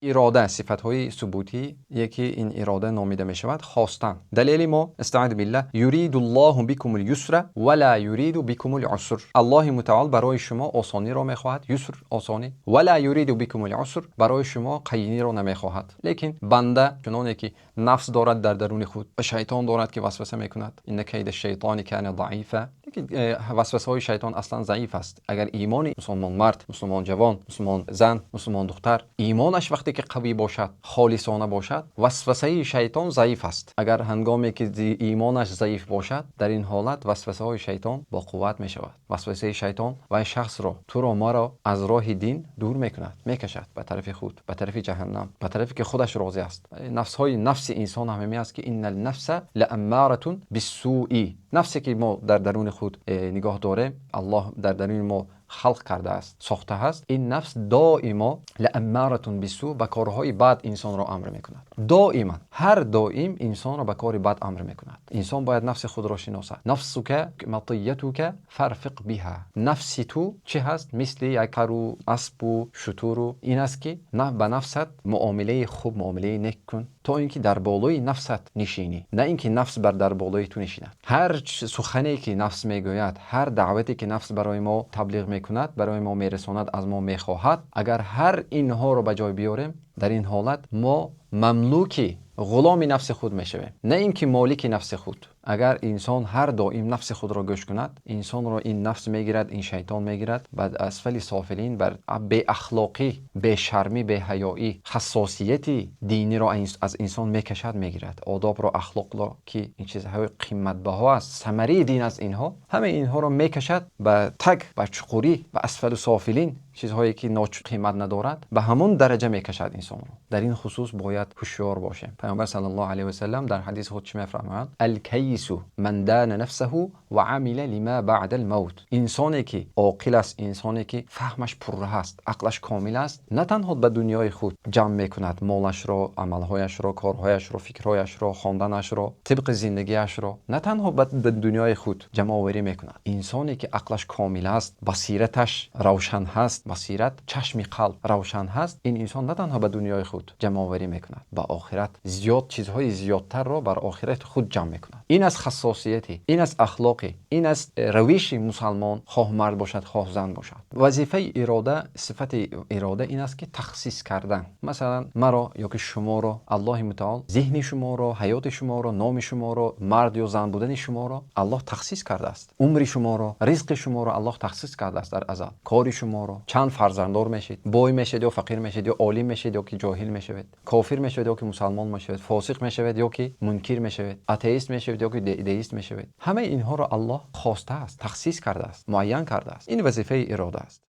اراده صفت‌های ثبوتی یکی این اراده نامیده می شود خواستن. دلیل ما استعاذ بالله یرید الله بكم اليسر ولا یرید بكم العسر. الله متعال برای شما آسانی را میخواهد، یسر آسانی، ولا یرید بكم العسر برای شما قیینی را نمیخواهد. لیکن بنده چنانه که نفس دارد در درون خود و شیطان دارد که وسوسه میکند، ان کید الشیطان کان ضعیفا، وسوسه های شیطان اصلا ضعیف است. اگر ایمان مسلمان مرد، مسلمان جوان، مسلمان زن، مسلمان دختر ایمانش وقتی که قوی باشد، خالصانه باشد، وسوسه شیطان ضعیف است. اگر هنگامی که ایمانش ضعیف باشد، در این حالت وسوسه های شیطان با قوت می شود. وسوسه شیطان و این شخص را، تو را، ما را از راه دین دور میکند، میکشد به طرف خود، به طرف جهنم، به طرفی که خودش راضی است. نفس انسان همین است که ان النفس لاماره بالسوء. نفسی که ما در درون خود نگاه داریم، الله در درون ما خلق کرده است، ساخته است، این نفس دائما لاماره بالسوء به کارهای بد انسان را امر میکند. دائما، هر دائم انسان را به کار بد امر میکند. انسان باید نفس خود را شناسد. نفسک مطیتک فرفق بها. نفس تو چه هست؟ مثل یک خر، اسب و شتر. این است که نه به نفست معامله خوب، معامله نیک کن تا اینکه در بالای نفست نشینی، نه اینکه نفس بر در بالای تو نشیند. هر سخنی که نفس میگوید، هر دعوتی که نفس برای ما تبلیغ میکند، برای ما میرساند، از ما میخواهد، اگر هر اینها رو به جای بیاریم، در این حالت ما مملوکی، غلام نفس خود میشویم، نه اینکه مالک نفس خود. اگر انسان هر دائم نفس خود را گوش کند، انسان را این نفس میگیرد، این شیطان میگیرد، بعد اسفل سافلین، بر بی اخلاقی، بی شرمی، بی حیایی، خصوصیتی دینی را از انسان میکشد، میگیرد. آداب را، اخلاق را که این چیزهای قیمت بها است، ثمره دین از اینها، همه اینها را میکشد به تک، به چقوری، به اسفل سافلین، چیزهایی که قیمت ندارد، به همون درجه میکشد انسان را. در این خصوص باید هوشیار باشیم. پیامبر صلی الله علیه و سلم در حدیث خود چه میفرمایند؟ الکیس من دان نفسه و عمل لما بعد الموت. انسانی که عاقل است، انسانی که فهمش پر هست، عقلش کامل است، نه تنها به دنیای خود جمع میکند مالش را، عملهایش را، کارهایش را، فکرهایش را، خواندنش را، طبق زندگیش را، نه تنها به دنیای خود جمع آوری میکند. انسانی که عقلش کامل است، بصیرتش روشن هست، بصیرت چشم قلب روشن هست، این انسان نه تنها به دنیای خود جمع آوری میکند، به آخرت زیاد چیزهای زیادتر را بر آخرت خود جمع میکند. این از خصوصیتی، این از اخلاقی، این از روش مسلمان، خواه مرد باشد، خواه زن باشد. وظیفه اراده، صفت اراده این است که تخصیص کردن. مثلا مرا یا که شما را، الله متعال ذهن شما را، حیات شما را، نام شما را، مرد یا زن بودن شما را الله تخصیص کرده است. عمر شما را، رزق شما را الله تخصیص کرده است در ازل. کار شما را، چند فرزنددار میشید، بوی میشید یا فقیر میشید، یا عالم میشید یا که جاهل میشوید، کافر میشوید یا که مسلمان میشوید، فاسق میشوید یا که منکر میشوید، آتئیست میشوید یا که دیست میشوید. همه اینها را الله خواسته است، تخصیص کرده است، معین کرده است. این وظیفه اراده است.